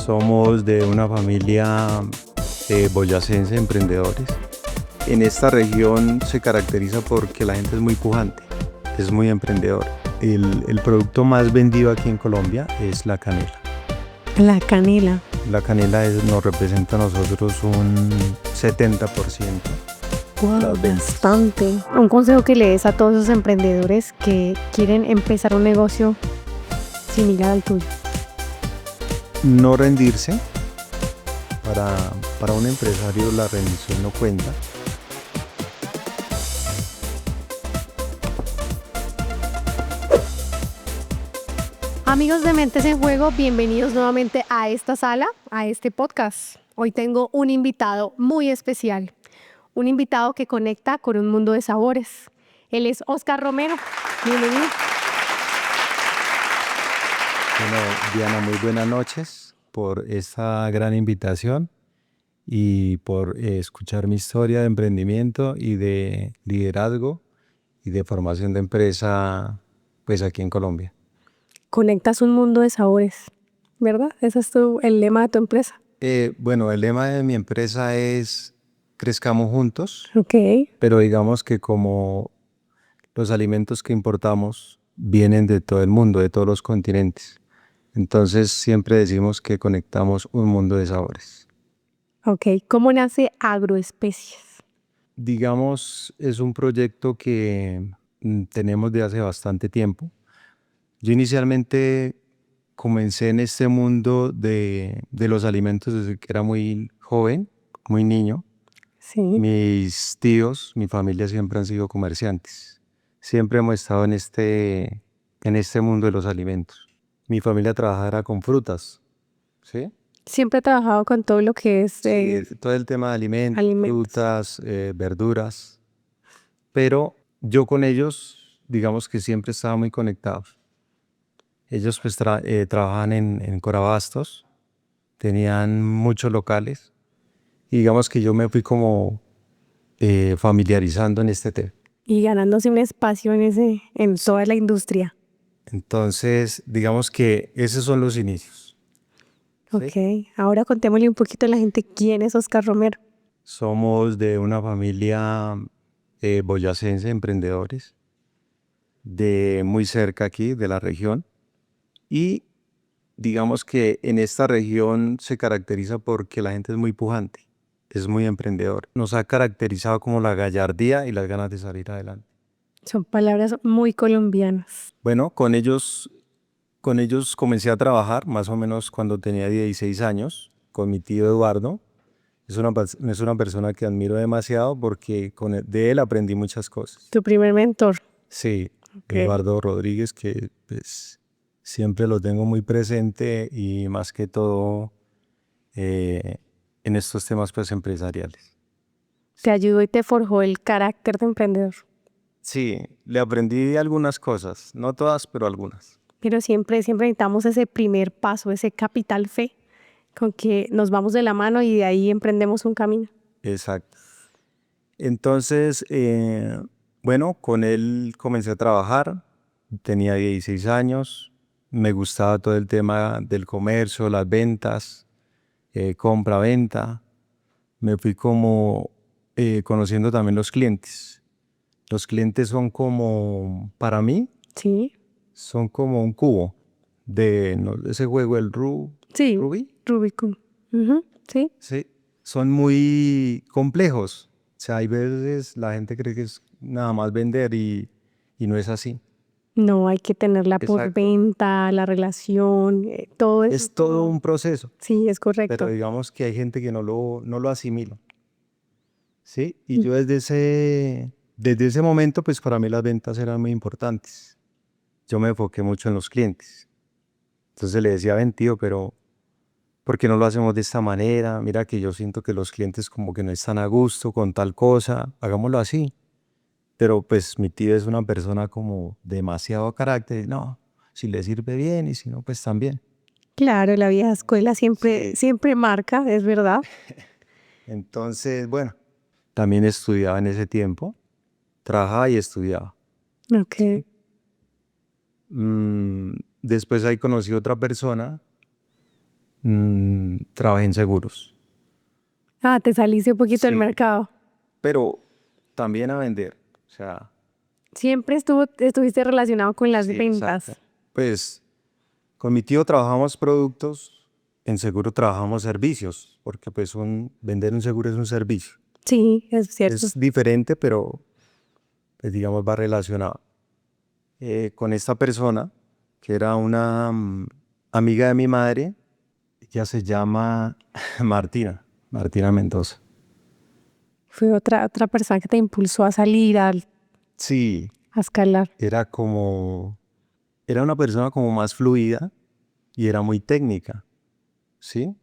Somos de una familia boyacense de emprendedores. En esta región se caracteriza porque la gente es muy pujante, es muy emprendedor. El producto más vendido aquí en Colombia es la canela. La canela. La canela nos representa a nosotros un 70%. Wow, bastante. Un consejo que le des a todos esos emprendedores que quieren empezar un negocio similar al tuyo. No rendirse. Para un empresario la rendición no cuenta. Amigos de Mentes en Juego, bienvenidos nuevamente a esta sala, a este podcast. Hoy tengo un invitado muy especial, un invitado que conecta con un mundo de sabores. Él es Oscar Romero. Bienvenido. Bueno, Diana, muy buenas noches por esta gran invitación y por escuchar mi historia de emprendimiento y de liderazgo y de formación de empresa pues aquí en Colombia. Conectas un mundo de sabores, ¿verdad? Ese es el lema de tu empresa. Bueno, el lema de mi empresa es crezcamos juntos, Ok. pero digamos que como los alimentos que importamos vienen de todo el mundo, de todos los continentes. Entonces siempre decimos que conectamos un mundo de sabores. Ok. ¿Cómo nace Agroespecies? Digamos, es un proyecto que tenemos de hace bastante tiempo. Yo inicialmente comencé en este mundo de los alimentos desde que era muy joven, muy niño. Sí. Mis tíos, mi familia siempre han sido comerciantes. Siempre hemos estado en este mundo de los alimentos. Mi familia trabajaba con frutas, ¿sí? Siempre he trabajado con todo lo que es Sí, todo el tema de alimentos, frutas, verduras. Pero yo con ellos, digamos que siempre estaba muy conectado. Ellos pues trabajaban en Corabastos, tenían muchos locales y digamos que yo me fui como familiarizando en este tema. Y ganándose un espacio en toda la industria. Entonces, digamos que esos son los inicios. ¿Sí? Ok, ahora contémosle un poquito a la gente quién es Oscar Romero. Somos de una familia boyacense de emprendedores, de muy cerca aquí, de la región. Y digamos que en esta región se caracteriza porque la gente es muy pujante, es muy emprendedor. Nos ha caracterizado como la gallardía y las ganas de salir adelante. Son palabras muy colombianas. Bueno, con ellos comencé a trabajar más o menos cuando tenía 16 años, con mi tío Eduardo. Es una persona que admiro demasiado porque de él aprendí muchas cosas. Tu primer mentor. Sí, Okay. Eduardo Rodríguez, que pues, siempre lo tengo muy presente y más que todo en estos temas pues, empresariales. Te ayudó y te forjó el carácter de emprendedor. Sí, le aprendí algunas cosas, no todas, pero algunas. Pero siempre necesitamos ese primer paso, ese capital fe, con que nos vamos de la mano y de ahí emprendemos un camino. Exacto. Entonces, bueno, con él comencé a trabajar, tenía 16 años, me gustaba todo el tema del comercio, las ventas, compra-venta. Me fui como conociendo también los clientes. Los clientes son como, para mí, Sí. son como un cubo de ese juego, el Sí, Rubí. Rubicon. Sí. Sí, son muy complejos. O sea, hay veces la gente cree que es nada más vender y no es así. No, hay que tenerla por Exacto. venta, la relación, todo eso. Es todo un proceso, Sí, es correcto. pero digamos que hay gente que no lo asimila. ¿Sí? Y yo desde ese momento, pues para mí las ventas eran muy importantes. Yo me enfoqué mucho en los clientes. Entonces le decía a ven tío, pero ¿por qué no lo hacemos de esta manera? Mira que yo siento que los clientes como que no están a gusto con tal cosa, hagámoslo así. Pero pues mi tío es una persona como demasiado carácter. No, si le sirve bien y si no, pues también. Claro, la vieja escuela siempre, Sí. siempre marca, es verdad. Entonces, bueno, también estudiaba en ese tiempo, trabajaba y estudiaba. Ok. ¿Sí? Después ahí conocí a otra persona. trabajé en seguros, Ah, te saliste un poquito del sí, mercado. pero también a vender. O sea, Siempre estuviste relacionado con las sí, exacto. ventas. Pues con mi tío trabajamos productos, en seguro trabajamos servicios, porque pues vender un seguro es un servicio. Sí, es cierto. Es diferente, pero pues digamos va relacionado. Con esta persona, que era una amiga de mi madre, ella se llama Martina Mendoza. Fue otra persona que te impulsó a salir, Sí, a escalar. era una persona como más fluida y era muy técnica, ¿sí?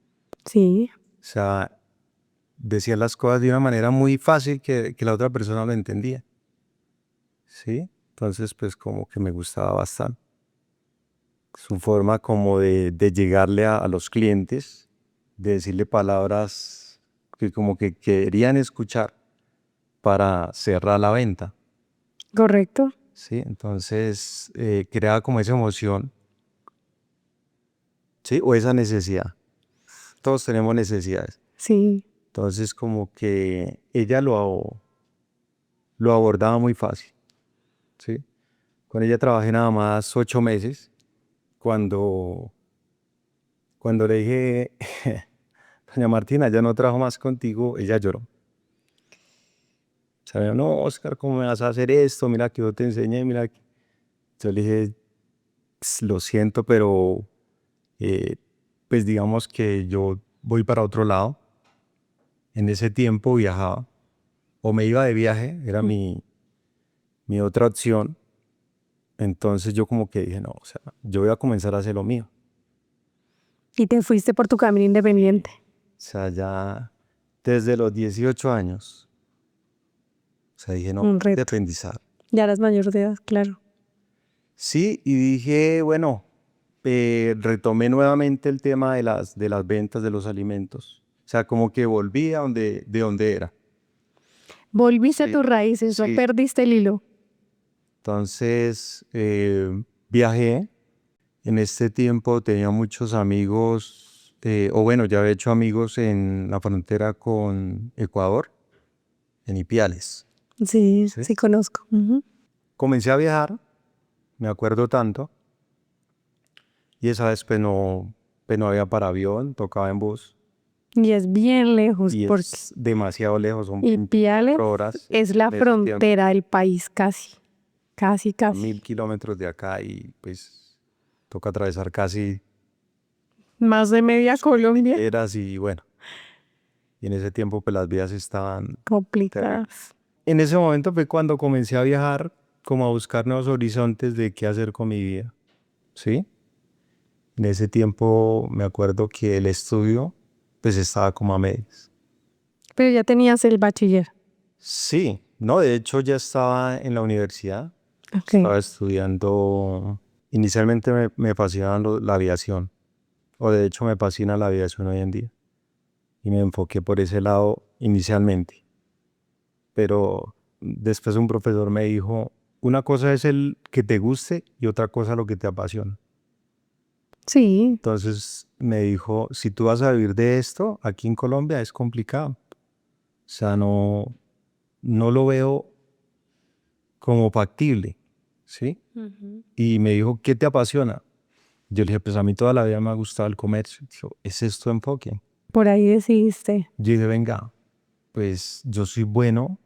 Sí. O sea, decía las cosas de una manera muy fácil que la otra persona lo entendía, ¿sí? Entonces, pues como que me gustaba bastante. Su forma como de llegarle a los clientes, de decirle palabras que como que querían escuchar para cerrar la venta, Correcto. ¿sí? Entonces, creaba como esa emoción, ¿sí? O esa necesidad. Todos tenemos necesidades. Sí. Entonces, como que ella lo abordaba muy fácil, ¿sí? Con ella trabajé nada más 8 meses. Cuando le dije, doña Martina, ya no trabajo más contigo, ella lloró. O sea, no, Oscar, ¿cómo me vas a hacer esto? Mira que yo te enseñé, mira. Yo le dije, Lo siento, pero eh, pues digamos que yo voy para otro lado. En ese tiempo viajaba o me iba de viaje, era mi otra opción. Entonces yo como que dije, no, o sea, yo voy a comenzar a hacer lo mío. Y te fuiste por tu camino independiente. O sea, ya desde los 18 años, o sea, dije, no, Un reto. independizar. Ya eras mayor de edad, claro. Sí, y dije, bueno, retomé nuevamente el tema de las ventas de los alimentos. O sea, como que volví de donde era. Volviste a Sí, tus raíces, no sí. perdiste el hilo. Entonces, viajé. En este tiempo tenía muchos amigos, o bueno, ya había hecho amigos en la frontera con Ecuador, en Ipiales. Sí, ¿Sí? sí conozco. Ujú. Comencé a viajar, me acuerdo tanto, y esa vez pues no había para avión, tocaba en bus, Y es bien lejos y porque es demasiado lejos, son Ipiales 24 horas es la en ese tiempo, frontera del país casi, casi, a casi. 1000 kilómetros de acá, y pues toca atravesar casi Más de media Colombia. eras y bueno, y en ese tiempo pues las vías estaban terribles. Complicadas. En ese momento fue cuando comencé a viajar, como a buscar nuevos horizontes de qué hacer con mi vida, ¿sí? En ese tiempo me acuerdo que el estudio pues estaba como a medias. Pero ya tenías el bachiller. Sí, no, de hecho ya estaba en la universidad, Ok. estaba estudiando, inicialmente me fascinaba la aviación, o de hecho me fascina la aviación hoy en día, y me enfoqué por ese lado inicialmente, pero después un profesor me dijo, una cosa es el que te guste y otra cosa lo que te apasiona. Sí. Entonces me dijo, si tú vas a vivir de esto, aquí en Colombia es complicado. O sea, no lo veo como factible, ¿sí? Ujú. Y me dijo, ¿qué te apasiona? Yo le dije, pues a mí toda la vida me ha gustado el comercio. Dijo, ¿ese es tu enfoque? Por ahí decidiste. Yo dije, venga, pues yo soy bueno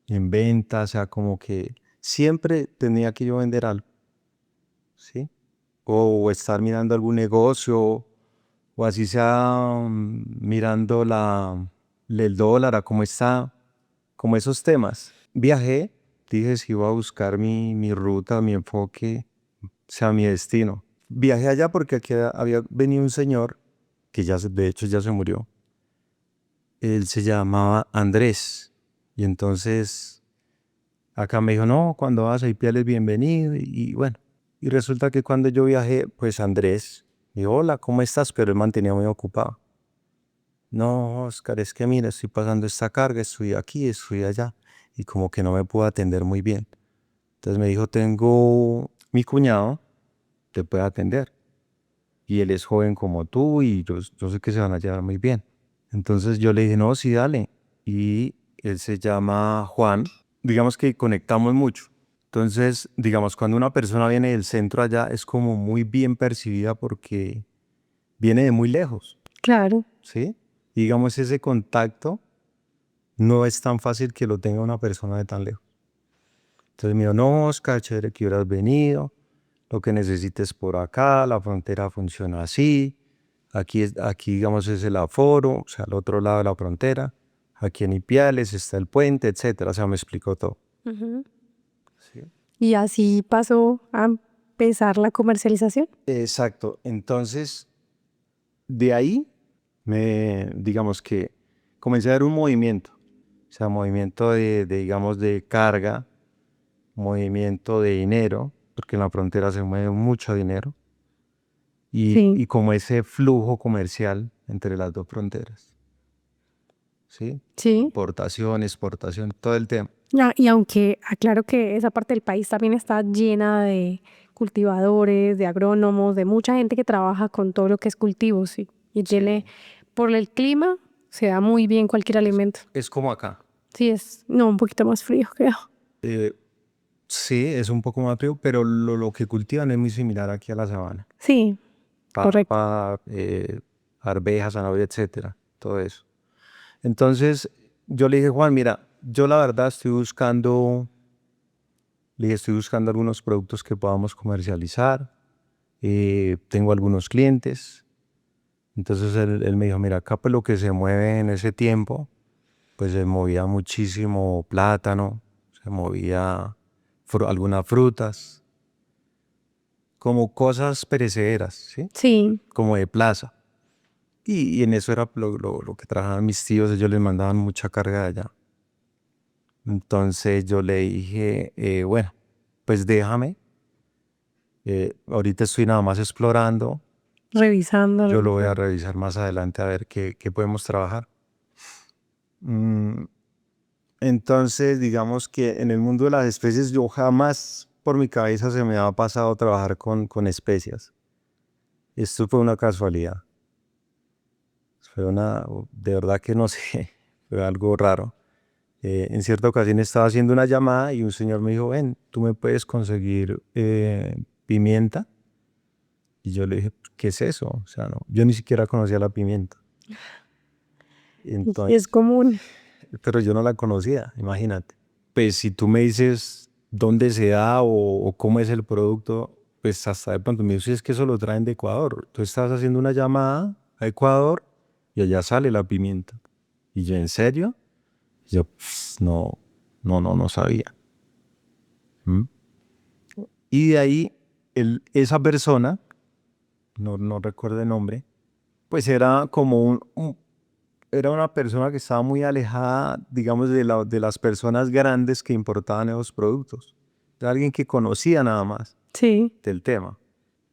en ventas, o sea, como que siempre tenía que yo vender algo, ¿sí? O estar mirando algún negocio, o así sea mirando el dólar, a cómo está, como esos temas. Viajé, dije si iba a buscar mi ruta, mi enfoque, o sea, mi destino. Viajé allá porque aquí había venido un señor que de hecho ya se murió. Él se llamaba Andrés. Y entonces acá me dijo, no, cuando vas a Ipiales, bienvenido. Y bueno, y resulta que cuando yo viajé, pues Andrés me dijo, hola, ¿cómo estás? Pero él mantenía muy ocupado. No, Oscar, es que mira, estoy pasando esta carga, estoy aquí, estoy allá. Y como que no me puedo atender muy bien. Entonces me dijo, tengo mi cuñado, te puede atender. y él es joven como tú y yo sé que se van a llevar muy bien. Entonces yo le dije, no, sí, dale. Y él se llama Juan. Digamos que conectamos mucho. Entonces, digamos, cuando una persona viene del centro allá es como muy bien percibida porque viene de muy lejos, Claro. ¿sí? Y digamos, ese contacto no es tan fácil que lo tenga una persona de tan lejos. Entonces me dijo, no, Oscar, chévere que hubieras venido, lo que necesites por acá, la frontera funciona así, aquí digamos es el aforo, o sea, al otro lado de la frontera, aquí en Ipiales está el puente, etcétera, o sea, me explicó todo. Ujú. ¿Sí? Y así pasó a empezar la comercialización. Exacto, entonces de ahí digamos que comencé a ver un movimiento, o sea, movimiento digamos, de carga, movimiento de dinero, porque en la frontera se mueve mucho dinero, Sí. y como ese flujo comercial entre las dos fronteras, ¿sí? Sí. Importación, exportación, todo el tema. Y aunque aclaro que esa parte del país también está llena de cultivadores, de agrónomos, de mucha gente que trabaja con todo lo que es cultivo, sí. Y tiene, Sí. por el clima, se da muy bien cualquier alimento. Es como acá. Sí, no, un poquito más frío, creo. Eh, sí, es un poco más frío, pero lo que cultivan es muy similar aquí a la sabana. Sí, correcto. Papa, arvejas, zanahoria, etcétera, todo eso. Entonces, yo le dije, Juan, mira, yo la verdad estoy buscando algunos productos que podamos comercializar, tengo algunos clientes. Entonces él me dijo, mira, acá pues lo que se mueve en ese tiempo, pues se movía muchísimo plátano, se movía algunas frutas, como cosas perecederas, ¿sí? Sí, Como de plaza. Y en eso era lo que trabajaban mis tíos, ellos les mandaban mucha carga de allá. Entonces yo le dije, bueno, pues déjame, ahorita estoy nada más explorando, yo lo voy a revisando. revisar más adelante a ver qué podemos trabajar. Mm, Entonces, digamos que en el mundo de las especies, yo jamás por mi cabeza se me ha pasado trabajar con especias. Esto fue una casualidad. De verdad que no sé, fue algo raro. En cierta ocasión estaba haciendo una llamada y un señor me dijo, ven, tú me puedes conseguir pimienta. Y yo le dije, ¿qué es eso? O sea, no, yo ni siquiera conocía la pimienta. Y es Entonces, común. pero yo no la conocía, imagínate. Pues si tú me dices dónde se da o cómo es el producto, pues hasta de pronto me dices, es que eso lo traen de Ecuador. Tú estás haciendo una llamada a Ecuador y allá sale la pimienta. Y yo, ¿en serio? Yo, no, no sabía. ¿Mm? Y de ahí, esa persona, no recuerdo el nombre, pues era como era una persona que estaba muy alejada, digamos, de las personas grandes que importaban esos productos. Era alguien que conocía nada más Sí. del tema.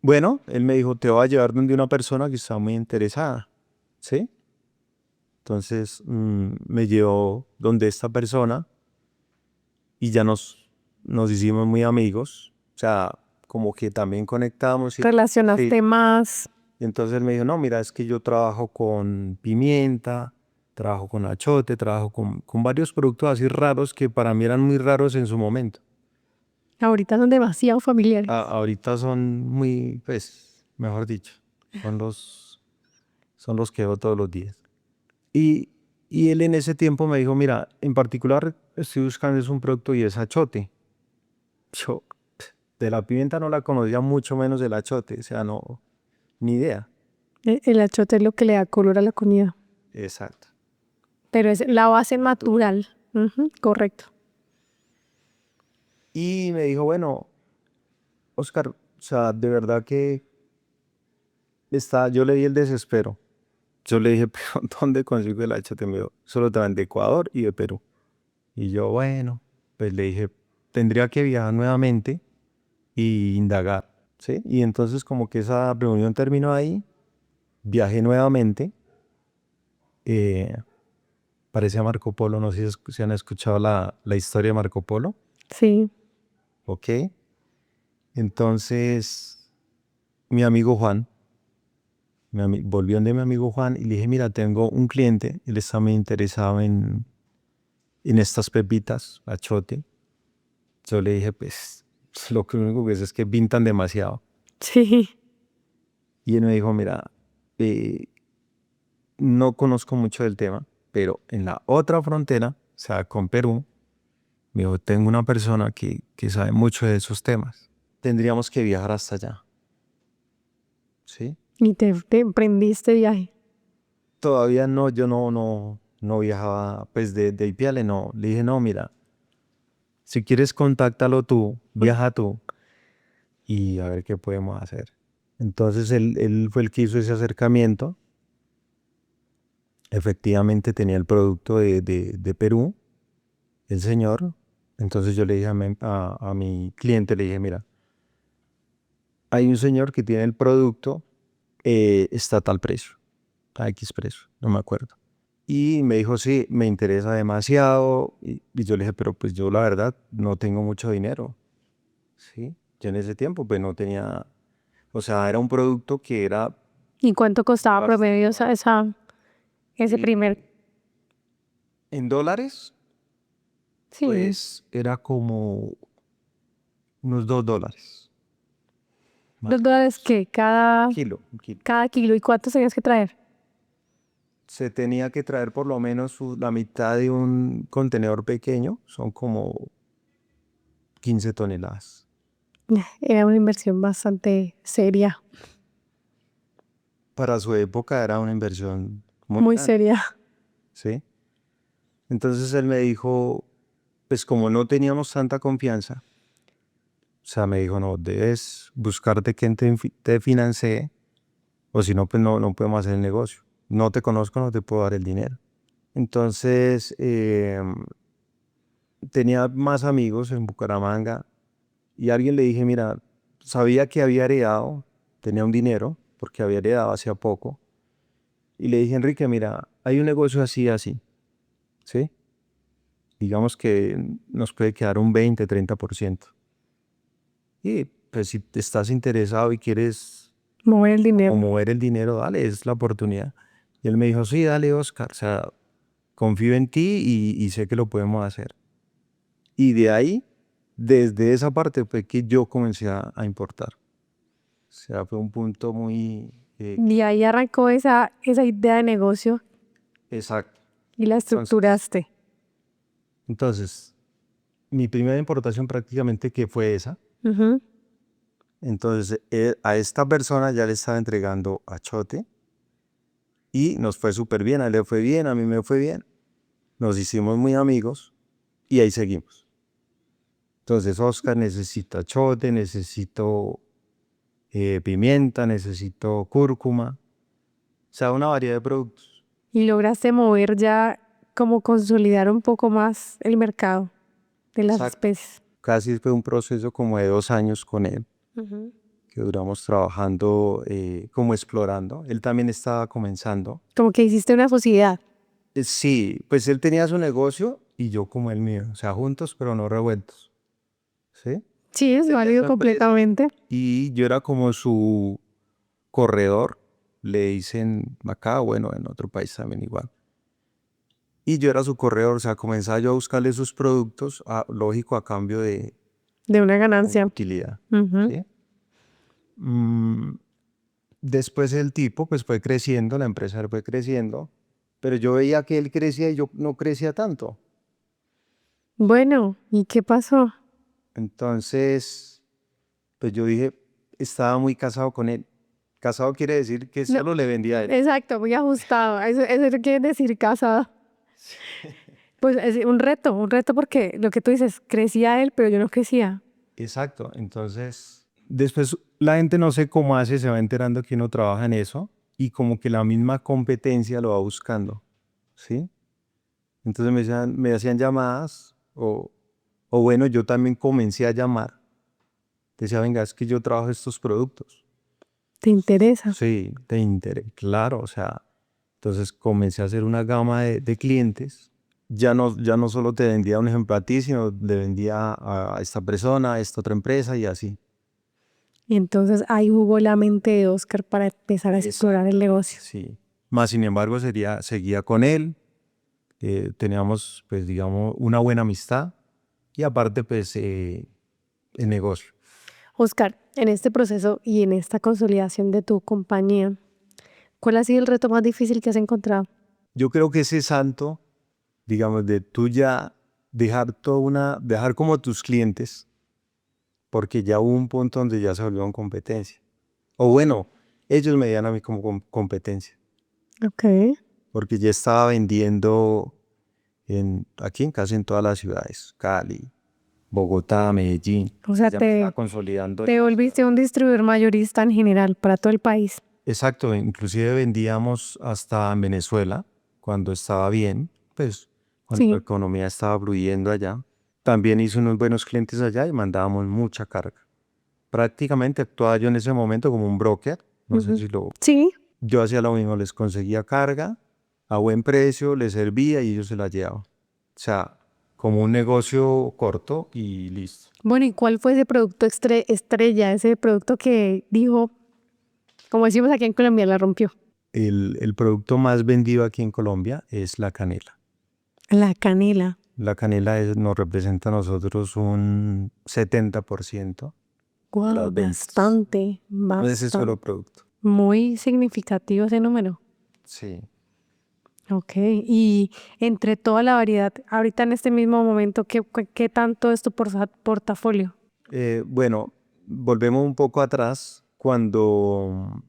Bueno, él me dijo, te voy a llevar donde una persona que está muy interesada, ¿sí? Entonces me llevó donde esta persona y ya nos hicimos muy amigos, o sea, como que también conectamos. Sí. Relacionaste más. Y entonces él me dijo, no, mira, es que yo trabajo con pimienta, trabajo con achote, trabajo con varios productos así raros que para mí eran muy raros en su momento. Ahorita son demasiado familiares. Ahorita son muy, pues, mejor dicho, son los que veo todos los días. Y, y él en ese tiempo me dijo, mira, en particular estoy buscando es un producto y es achote. Yo de la pimienta no la conocía, mucho menos del achote, o sea, no, ni idea. El achote es lo que le da color a la comida. Exacto. Pero es la base natural. Ujú, correcto. Y me dijo, bueno, Oscar, o sea, de verdad que yo le di el desespero. Yo le dije, pero ¿dónde consigo el achote? Me dijo, solo traen de Ecuador y de Perú. Y yo, bueno, pues le dije, tendría que viajar nuevamente y indagar, ¿sí? Y entonces como que esa reunión terminó ahí, viajé nuevamente, eh, parecía Marco Polo, no sé si han escuchado la historia de Marco Polo, Sí. ¿ok? Entonces, mi amigo Juan Volví donde mi amigo Juan y le dije, mira, tengo un cliente, él está muy interesado en estas pepitas, achote. Yo le dije, pues, lo único que es que pintan demasiado. Sí. Y él me dijo, mira, no conozco mucho del tema, pero en la otra frontera, o sea, con Perú, me dijo, tengo una persona que sabe mucho de esos temas. Tendríamos que viajar hasta allá. ¿Sí? Y te emprendiste viaje. Todavía no, yo no viajaba, pues de Ipiales, no. Le dije, no, mira, si quieres contáctalo tú, viaja tú y a ver qué podemos hacer. Entonces él fue el que hizo ese acercamiento. Efectivamente tenía el producto de Perú, el señor. Entonces yo le dije a mi cliente, le dije, mira, hay un señor que tiene el producto, está a tal precio, a X precio, no me acuerdo. Y me dijo, sí, me interesa demasiado. Y yo le dije, pero pues yo la verdad no tengo mucho dinero. Sí, yo en ese tiempo pues no tenía, o sea, era un producto que era ¿Y cuánto costaba promedio ese y primer? en dólares, Sí. pues era como unos $2, más o $2 menos. que cada, Un kilo. cada kilo. ¿Y cuántos tenías que traer? Se tenía que traer por lo menos la mitad de un contenedor pequeño, son como 15 toneladas. Era una inversión bastante seria, Para su época era una inversión muy muy grande, seria. ¿sí? Entonces él me dijo, pues como no teníamos tanta confianza, o sea, me dijo, no, debes buscarte quien te financie, o si no, pues no podemos hacer el negocio. No te conozco, no te puedo dar el dinero. Entonces, tenía más amigos en Bucaramanga y a alguien le dije, mira, sabía que había heredado, tenía un dinero, porque había heredado hacía poco, y le dije, Enrique, mira, hay un negocio así, así, ¿sí? Digamos que nos puede quedar un 20-30%. Y pues si te estás interesado y quieres Mover el como dinero. mover el dinero, dale, es la oportunidad. Y él me dijo, sí, dale, Oscar, o sea, confío en ti y sé que lo podemos hacer. Y de ahí, desde esa parte fue que yo comencé a importar. O sea, fue un punto muy Y ahí arrancó esa idea de negocio exacto. y la Entonces, estructuraste. entonces, mi primera importación prácticamente que fue esa. Ujú. Entonces, a esta persona ya le estaba entregando achote y nos fue súper bien. A él le fue bien, a mí me fue bien. Nos hicimos muy amigos y ahí seguimos. Entonces, Oscar, necesita achote, necesito pimienta, necesito cúrcuma. O sea, una variedad de productos. Y lograste mover ya, como consolidar un poco más el mercado de las Exacto. especies. Casi fue un proceso como de 2 años con él, Ujú. que duramos trabajando, como explorando. Él también estaba comenzando. Como que hiciste una sociedad. Sí, pues él tenía su negocio y yo como el mío, o sea, juntos pero no revueltos, ¿sí? Sí, es Tenía válido su empresa completamente. y yo era como su corredor, le dicen acá, bueno, en otro país también igual. Y yo era su corredor, o sea, comenzaba yo a buscarle sus productos, lógico, a cambio de De una una ganancia. utilidad, Ujú. ¿sí? Mm, Después el tipo pues fue creciendo, la empresa fue creciendo, pero yo veía que él crecía y yo no crecía tanto. Bueno, ¿y qué pasó? Entonces, pues yo dije, estaba muy casado con él. Casado quiere decir que No, solo le vendía a él. exacto, muy ajustado. Eso quiere decir casado. Pues es un reto porque lo que tú dices, crecía él, pero yo no crecía. Exacto. Entonces, después la gente no sé cómo hace, se va enterando que uno trabaja en eso y como que la misma competencia lo va buscando, ¿sí? Entonces me hacían llamadas o bueno, yo también comencé a llamar. Decía, venga, es que yo trabajo estos productos. ¿Te interesa? Sí, de interés, claro, o sea, entonces comencé a hacer una gama de clientes. Ya no solo te vendía un ejemplo a ti, sino le vendía a esta persona, a esta otra empresa y así. Y entonces ahí jugó la mente de Oscar para empezar a explorar el negocio. Sí. Más sin embargo, seguía con él. Teníamos, pues, digamos, una buena amistad y aparte, pues, el negocio. Oscar, en este proceso y en esta consolidación de tu compañía, ¿cuál ha sido el reto más difícil que has encontrado? Yo creo que ese salto, digamos, de tú ya dejar como tus clientes, porque ya hubo un punto donde ya se volvieron competencia. O bueno, ellos me veían a mí como competencia, Ok. porque ya estaba vendiendo aquí en casi en todas las ciudades, Cali, Bogotá, Medellín. O sea, Ya me estaba consolidando. te volviste un distribuidor mayorista en general para todo el país. Exacto, inclusive vendíamos hasta en Venezuela, cuando estaba bien, pues cuando la Sí. economía estaba fluyendo allá. También hice unos buenos clientes allá y mandábamos mucha carga. Prácticamente actuaba yo en ese momento como un broker, no sé Ujú. si lo... Sí. Yo hacía lo mismo, les conseguía carga a buen precio, les servía y ellos se la llevaban. O sea, como un negocio corto y listo. Bueno, ¿y cuál fue ese producto estrella, ese producto que dijo, como decimos aquí en Colombia, la rompió? El producto más vendido aquí en Colombia es la canela. La canela. La canela nos representa a nosotros un 70% de Wow, las ventas. bastante, De ese solo bastante. producto. Muy significativo ese número. Sí. Ok, y entre toda la variedad, ahorita en este mismo momento, ¿qué tanto es tu portafolio? Bueno, volvemos un poco atrás. Cuando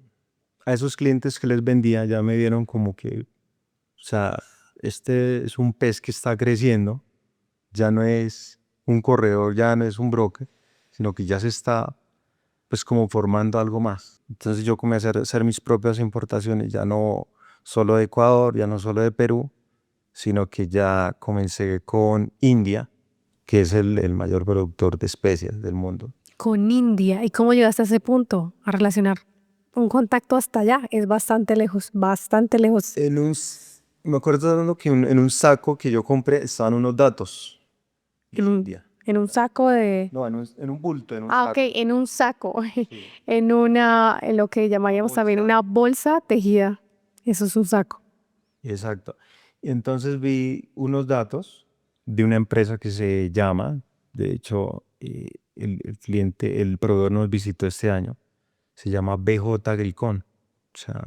a esos clientes que les vendía ya me vieron como que, o sea, este es un pez que está creciendo, ya no es un corredor, ya no es un broker, sino que ya se está pues como formando algo más. Entonces yo comencé a hacer mis propias importaciones, ya no solo de Ecuador, ya no solo de Perú, sino que ya comencé con India, que es el mayor productor de especias del mundo. Con India, ¿y cómo llegaste a ese punto? A relacionar un contacto hasta allá, es bastante lejos, bastante lejos. Me acuerdo dando que en un saco que yo compré estaban unos datos de En un, India. en un saco de... No, en un bulto, en un Ah, ok, saco. en un saco, Sí. en lo que llamaríamos también Bolsa. una bolsa tejida. Eso es un saco. Exacto. Y entonces vi unos datos de una empresa que se llama, de hecho, el cliente, el proveedor nos visitó este año, se llama BJ Agricón. O sea,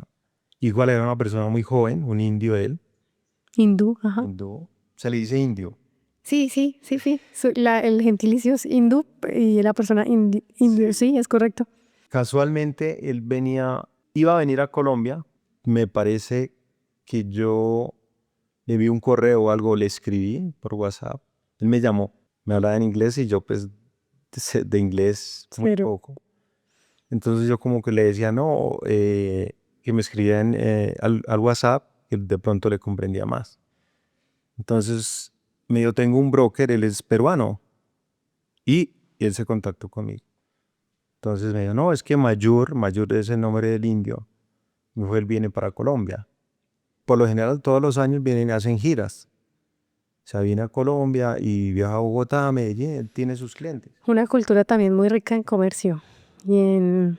igual era una persona muy joven, un indio él, Hindú, ajá. hindú, se le dice indio. Sí, sí, sí, sí. El gentilicio es hindú y la persona indio, sí, es correcto. Casualmente él iba a venir a Colombia, me parece que yo le vi un correo o algo, le escribí por WhatsApp, él me llamó, me hablaba en inglés y yo pues de inglés muy Pero poco. Entonces yo como que le decía no, que me escribía al WhatsApp, que de pronto le comprendía más. Entonces me dijo, tengo un broker, él es peruano y él se contactó conmigo. Entonces me dijo, no, es que Mayur es el nombre del indio. Mi mujer viene para Colombia. Por lo general, todos los años vienen y hacen giras. O sea, viene a Colombia y viaja a Bogotá, a Medellín, él tiene sus clientes. una cultura también muy rica en comercio y en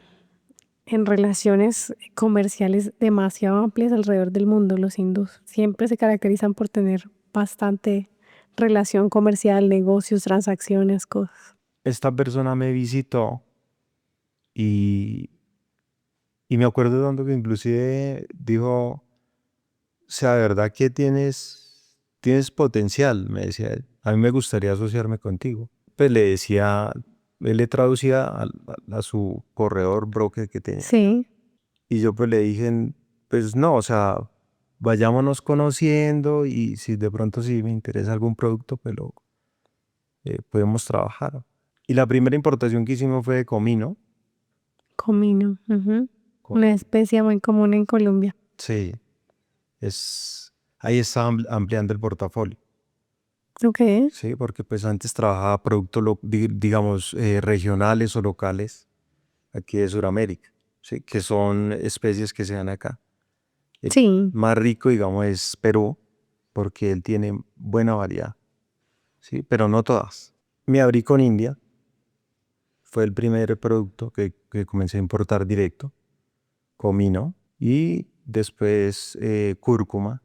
relaciones comerciales demasiado amplias alrededor del mundo. Los hindús siempre se caracterizan por tener bastante relación comercial, negocios, transacciones, cosas. Esta persona me visitó y, y me acuerdo tanto que inclusive dijo, o sea, de verdad que tienes potencial, me decía él. A mí me gustaría asociarme contigo. Pues le decía, él le traducía a su corredor broker que tenía. Sí, Y yo pues le dije, pues no, o sea, vayámonos conociendo y si de pronto si me interesa algún producto, pues podemos trabajar. Y la primera importación que hicimos fue de comino. comino, ujú. Una Comino. especie muy común en Colombia. Sí, ahí está ampliando el portafolio. Ok, Sí, porque pues antes trabajaba productos, digamos, regionales o locales aquí de Sudamérica, sí, que son especies que se dan acá. El sí, más rico, digamos, es Perú, porque él tiene buena variedad, sí, pero no todas. Me abrí con India, fue el primer producto que comencé a importar directo, comino, y después cúrcuma,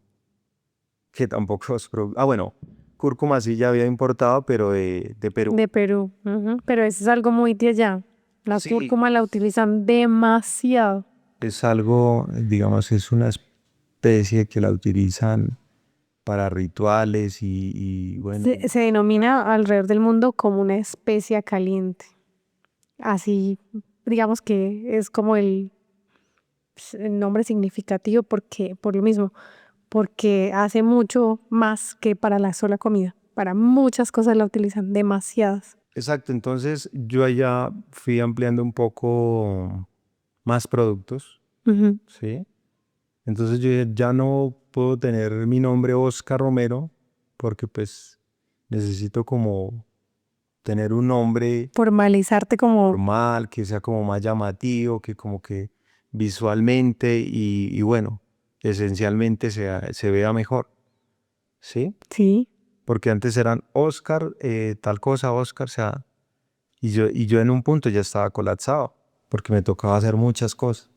que tampoco es producto. Ah, bueno, cúrcuma sí ya había importado, pero de Perú. De Perú. Ujú. Pero eso es algo muy de allá. La Sí, cúrcuma la utilizan demasiado. es algo, digamos, es una especie que la utilizan para rituales y bueno, Se denomina alrededor del mundo como una especia caliente. Así, digamos que es como el nombre significativo porque, por lo mismo, porque hace mucho más que para la sola comida. Para muchas cosas la utilizan, demasiadas. exacto. Entonces yo allá fui ampliando un poco más productos, Ujú. ¿sí? Entonces yo dije, ya no puedo tener mi nombre Oscar Romero porque pues necesito como tener un nombre Formalizarte como, formal, que sea como más llamativo, que como que visualmente y bueno, esencialmente se vea mejor, ¿sí? sí. Porque antes eran Oscar, tal cosa, Oscar, o sea, y yo en un punto ya estaba colapsado, porque me tocaba hacer muchas cosas.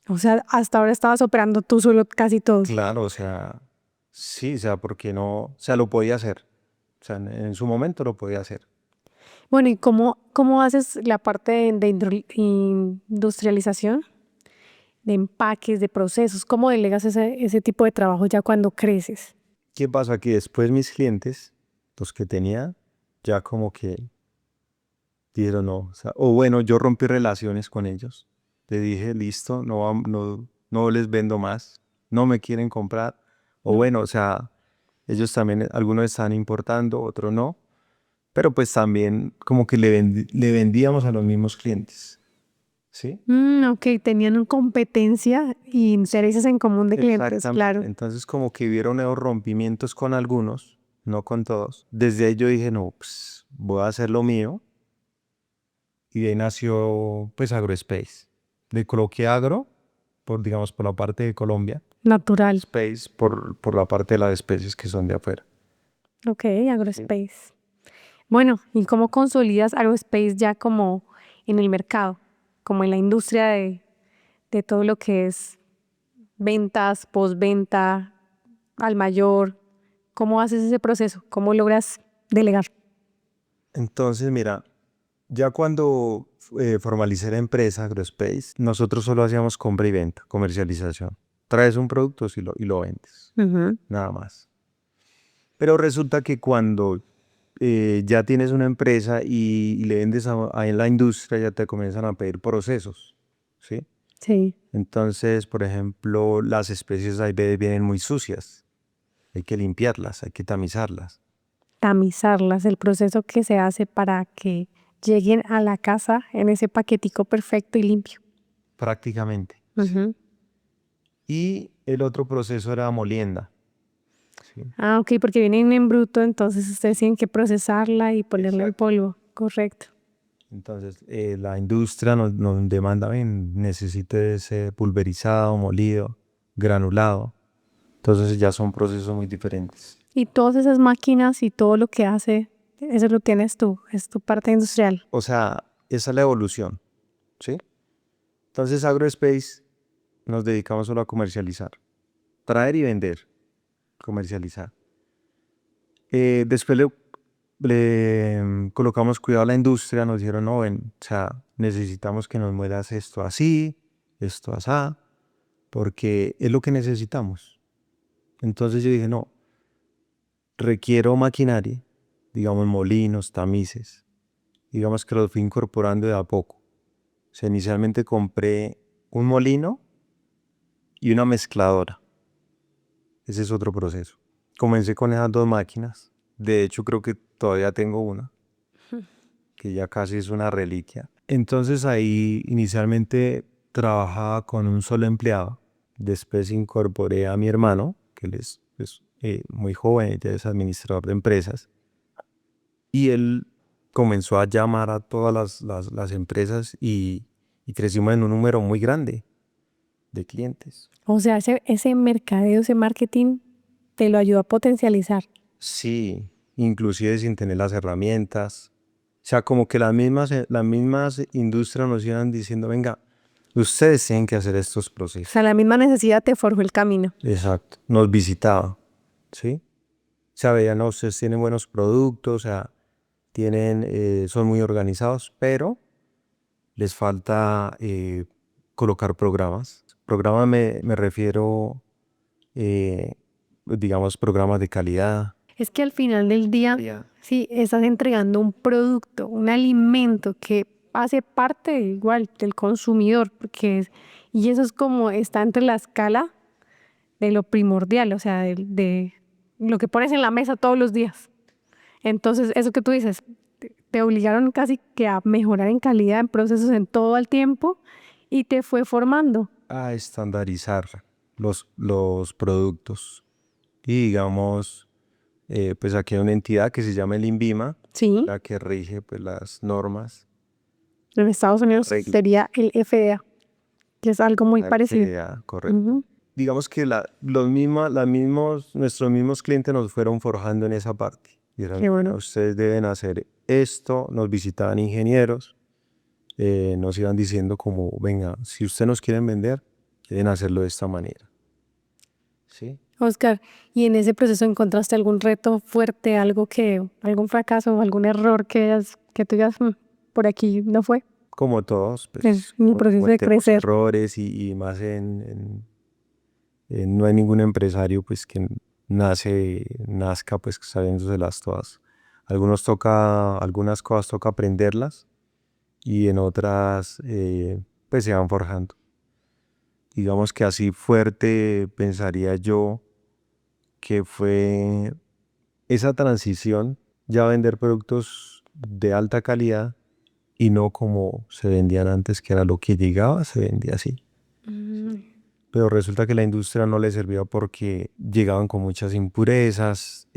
O sea, hasta ahora estabas operando tú solo casi todo. Claro, o sea, sí, o sea, porque no, o sea, lo podía hacer, o sea, en su momento lo podía hacer. Bueno, ¿y cómo haces la parte de industrialización, de empaques, de procesos? ¿Cómo delegas ese tipo de trabajo ya cuando creces? ¿Qué pasó aquí? Después mis clientes, los que tenía, ya como que dijeron no, o bueno, yo rompí relaciones con ellos. Le dije, listo, no les vendo más, no me quieren comprar. O No. bueno, o sea, ellos también, algunos están importando, otros no. Pero pues también como que le vendíamos a los mismos clientes, ¿sí? Ok, tenían una competencia y intereses en común de clientes, Exactamente. claro. Entonces como que hubieron esos rompimientos con algunos, no con todos. Desde ahí yo dije, no, pues voy a hacer lo mío. Y de ahí nació pues AgroSpace. Le coloqué agro, digamos, por la parte de Colombia, Natural. space por la parte de las especies que son de afuera. Ok, Sí. AgroSpace. Bueno, ¿y cómo consolidas AgroSpace ya como en el mercado, como en la industria de todo lo que es ventas, postventa, al mayor? ¿Cómo haces ese proceso? ¿Cómo logras delegar? Entonces, mira, ya cuando formalicé la empresa AgroSpace, nosotros solo hacíamos compra y venta, comercialización. Traes un producto y lo vendes, Ujú. nada más. Pero resulta que cuando ya tienes una empresa y le vendes a en la industria, ya te comienzan a pedir procesos, ¿sí? Sí, Entonces, por ejemplo, las especies hay veces vienen muy sucias. Hay que limpiarlas, hay que tamizarlas. tamizarlas, el proceso que se hace para que lleguen a la casa en ese paquetico perfecto y limpio. Prácticamente. Sí. Ujú. Y el otro proceso era molienda. Sí. Ah, ok, porque vienen en bruto, entonces ustedes tienen que procesarla y ponerla en Exacto. polvo, correcto. Entonces, la industria nos demanda, ven, necesita ese pulverizado, molido, granulado. Entonces ya son procesos muy diferentes. Y todas esas máquinas y todo lo que hace, eso lo tienes tú, es tu parte industrial. O sea, esa es la evolución, ¿sí? Entonces, AgroSpace nos dedicamos solo a comercializar, traer y vender, comercializar. Después le colocamos cuidado a la industria, nos dijeron, no, ven, o sea, necesitamos que nos mueras esto así, esto así, porque es lo que necesitamos. Entonces yo dije, no, requiero maquinaria, digamos molinos, tamices, digamos que los fui incorporando de a poco. O sea, inicialmente compré un molino y una mezcladora. Ese es otro proceso. Comencé con esas dos máquinas. De hecho, creo que todavía tengo una, que ya casi es una reliquia. Entonces ahí inicialmente trabajaba con un solo empleado. Después incorporé a mi hermano, que él es pues, muy joven, ya es administrador de empresas. Y él comenzó a llamar a todas las empresas y crecimos en un número muy grande de clientes. O sea, ese mercadeo, ese marketing te lo ayudó a potencializar. Sí, inclusive sin tener las herramientas. sea, como que las mismas industrias nos iban diciendo, venga, ustedes tienen que hacer estos O procesos. sea, la misma necesidad te forjó el camino. Exacto. Nos visitaba, ¿sí? O sea, veían, no, ustedes tienen buenos productos, o sea, son muy organizados, pero les falta colocar programas. Programas me refiero, digamos, programas de calidad. Es que al final del día, sí, estás entregando un producto, un alimento que hace parte igual del consumidor, y eso es como está entre la escala de lo primordial, o sea, de lo que pones en la mesa todos los días. Entonces, eso que tú dices, te obligaron casi que a mejorar en calidad, en procesos, en todo el tiempo, y te fue formando. A estandarizar los productos. Y digamos, pues aquí hay una entidad que se llama el INVIMA, Sí, la que rige pues, las normas. en Estados Unidos Regla. sería el FDA, que es algo muy La parecido. FDA, correcto. Ujú. Digamos que nuestros mismos clientes nos fueron forjando en esa parte. Y eran, Qué bueno. ustedes deben hacer esto, nos visitaban ingenieros, nos iban diciendo como, venga, si ustedes nos quieren vender, deben hacerlo de esta manera. ¿Sí? Oscar, ¿y en ese proceso encontraste algún reto fuerte, algún fracaso, algún error que tú digas, por aquí no fue"? Como todos, pues En el proceso de cometemos crecer. errores y más no hay ningún empresario pues que nazca pues sabiéndoselas todas. Algunas cosas toca aprenderlas y en otras pues se van forjando. Digamos que así fuerte pensaría yo que fue esa transición ya a vender productos de alta calidad y no como se vendían antes, que era lo que llegaba, se vendía así. Pero resulta que la industria no le servía porque llegaban con muchas impurezas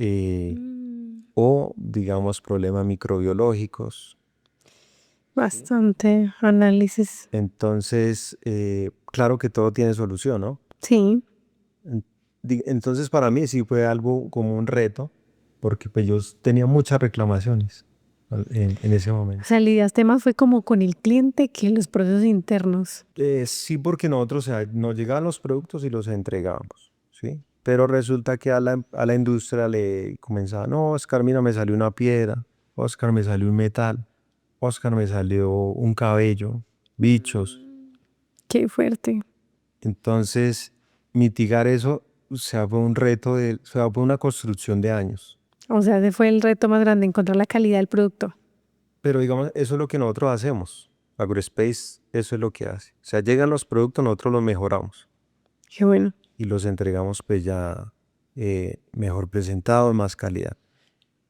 o, digamos, problemas microbiológicos. Bastante análisis. Entonces, claro que todo tiene solución, ¿no? Sí. Entonces, para mí sí fue algo como un reto, porque pues yo tenía muchas reclamaciones en ese O momento. sea, lidiaste más fue como con el cliente que los procesos internos. Sí, porque nosotros, o sea, nos llegaban los productos y los entregábamos, ¿sí? Pero resulta que a la industria le comenzaba, no, Oscar, mira, me salió una piedra, Oscar, me salió un metal, Oscar, me salió un cabello, bichos. Qué fuerte. Entonces, mitigar eso, o sea, fue un reto, o sea, fue una construcción de años. O sea, ese fue el reto más grande, encontrar la calidad del producto. Pero digamos, eso es lo que nosotros hacemos. AgroSpace, eso es lo que hace. O sea, llegan los productos, nosotros los mejoramos Qué bueno. y los entregamos pues ya mejor presentados, más calidad.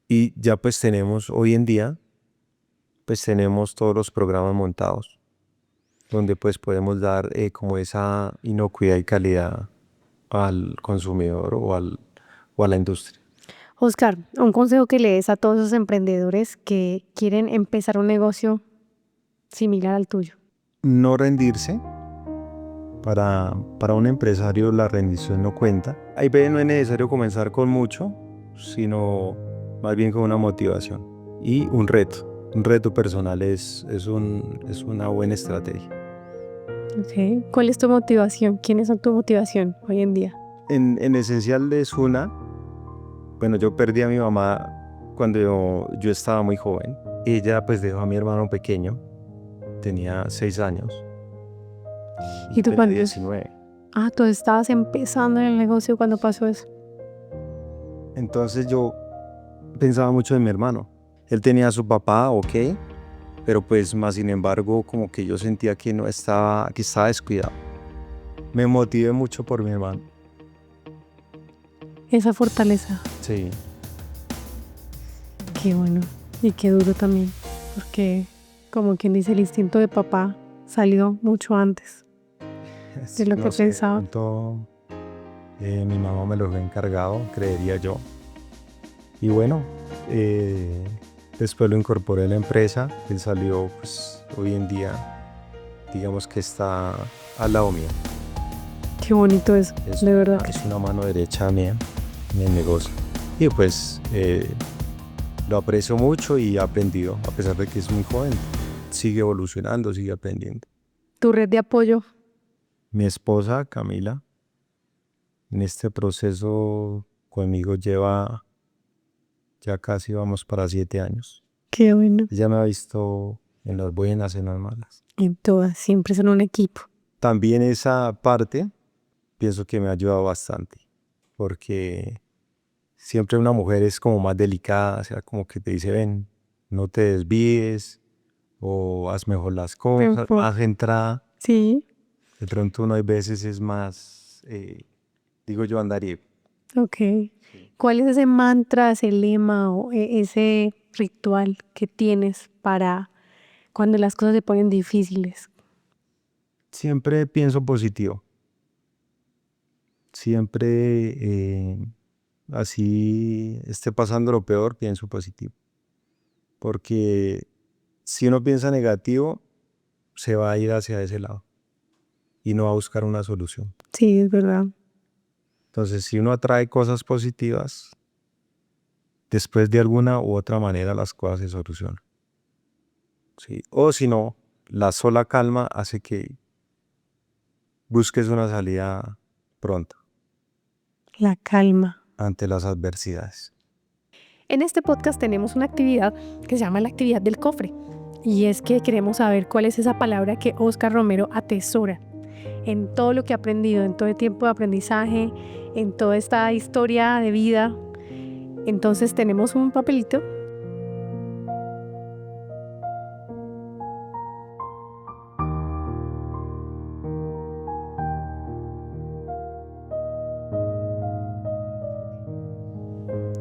Y ya pues tenemos, hoy en día, pues tenemos todos los programas montados, donde pues podemos dar como esa inocuidad y calidad al consumidor o a la industria. Oscar, un consejo que le des a todos esos emprendedores que quieren empezar un negocio similar al tuyo. No rendirse. Para un empresario la rendición no cuenta. Ahí ve, no es necesario comenzar con mucho, sino más bien con una motivación y un reto. Un reto personal es una buena estrategia. Okay. ¿Cuál es tu motivación? ¿Quiénes son tu motivación hoy en día? En esencial es bueno, yo perdí a mi mamá cuando yo estaba muy joven. Ella pues dejó a mi hermano pequeño, tenía 6 años. ¿Y tú yo cuántos? 19. Ah, tú estabas empezando en el negocio cuando pasó eso. Entonces yo pensaba mucho en mi hermano. Él tenía a su papá, ok, pero pues más sin embargo como que yo sentía que estaba descuidado. Me motivé mucho por mi hermano. Esa fortaleza. Sí. Qué bueno. Y qué duro también. Porque, como quien dice, el instinto de papá salió mucho antes de lo que pensaba. De pronto, mi mamá me lo había encargado, creería yo. Y bueno, después lo incorporé a la empresa. Él salió, pues hoy en día, digamos que está al lado mío. Qué bonito eso, de verdad. Es una mano derecha mía en el negocio. Y pues lo aprecio mucho y he aprendido, a pesar de que es muy joven. Sigue evolucionando, sigue aprendiendo. ¿Tu red de apoyo? Mi esposa, Camila, en este proceso conmigo lleva ya casi vamos para 7 años. Qué bueno. Ella me ha visto en las buenas, en las malas. En todas, siempre son un equipo. También esa parte pienso que me ha ayudado bastante, porque siempre una mujer es como más delicada, o sea, como que te dice, ven, no te desvíes, o haz mejor las cosas, Enfoque. más centrada. Sí. De pronto uno hay veces es más, digo yo, andaría. Ok. ¿Cuál es ese mantra, ese lema o ese ritual que tienes para cuando las cosas se ponen difíciles? Siempre pienso positivo. Siempre, así esté pasando lo peor, pienso positivo. Porque si uno piensa negativo, se va a ir hacia ese lado y no va a buscar una solución. Sí, es verdad. Entonces, si uno atrae cosas positivas, después de alguna u otra manera las cosas se solucionan. ¿Sí? O si no, la sola calma hace que busques una salida pronta La calma. ante las adversidades. En este podcast tenemos una actividad que se llama la actividad del cofre. Y es que queremos saber cuál es esa palabra que Óscar Romero atesora en todo lo que ha aprendido, en todo el tiempo de aprendizaje, en toda esta historia de vida. Entonces tenemos un papelito.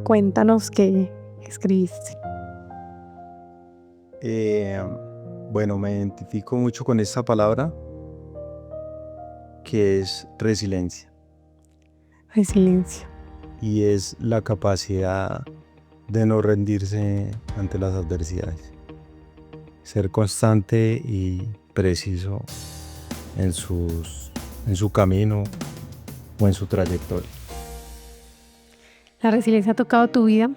Cuéntanos qué escribiste. Bueno, me identifico mucho con esta palabra que es resiliencia. Resiliencia. Y es la capacidad de no rendirse ante las adversidades. Ser constante y preciso en su camino o en su trayectoria. La resiliencia ha tocado tu vida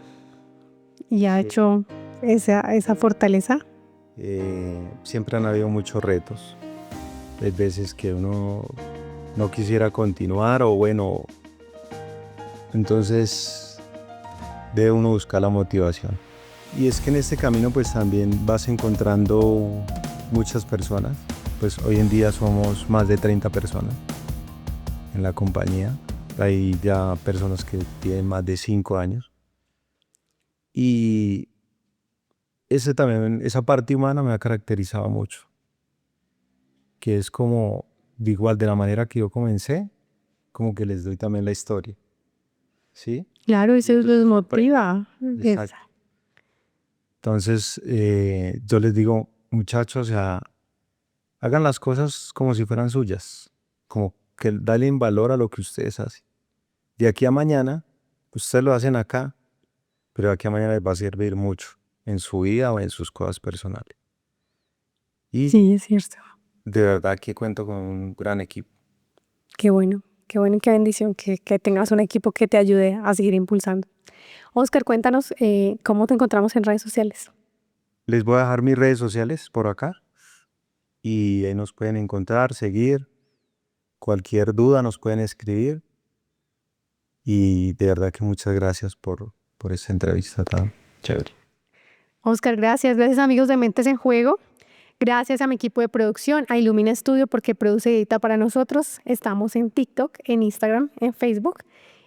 y ha hecho esa fortaleza. Siempre han habido muchos retos. Hay veces que uno no quisiera continuar o bueno, entonces debe uno buscar la motivación. Y es que en este camino pues también vas encontrando muchas personas. Pues hoy en día somos más de 30 personas en la compañía. Hay ya personas que tienen más de 5 años. Y esa parte humana me ha caracterizado mucho. Que es como, igual de la manera que yo comencé, como que les doy también la historia. ¿Sí? Claro, eso los motiva. Exacto. Entonces, yo les digo, muchachos, o sea, hagan las cosas como si fueran suyas, como que dale valor a lo que ustedes hacen. De aquí a mañana, ustedes lo hacen acá, pero de aquí a mañana les va a servir mucho en su vida o en sus cosas personales. Y Sí, es cierto. de verdad que cuento con un gran equipo. Qué bueno y qué bendición que tengas un equipo que te ayude a seguir impulsando. Óscar, cuéntanos cómo te encontramos en redes sociales. Les voy a dejar mis redes sociales por acá y ahí nos pueden encontrar, seguir. Cualquier duda nos pueden escribir. Y de verdad que muchas gracias por esta entrevista tan chévere. Óscar, gracias. Gracias, amigos de Mentes en Juego. Gracias a mi equipo de producción, a Illumina Studio porque produce y edita para nosotros. Estamos en TikTok, en Instagram, en Facebook.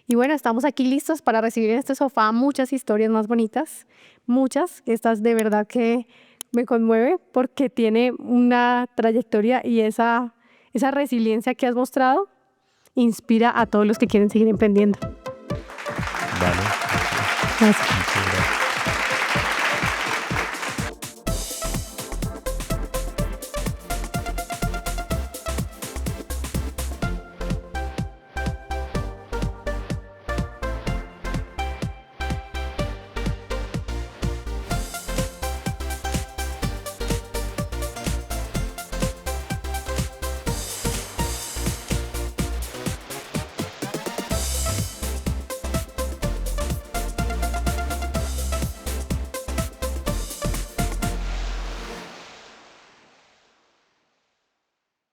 Y bueno, estamos aquí listos para recibir en este sofá muchas historias más bonitas. Muchas. Estas de verdad que me conmueve porque tiene una trayectoria y esa resiliencia que has mostrado inspira a todos los que quieren seguir emprendiendo. Vale. Gracias.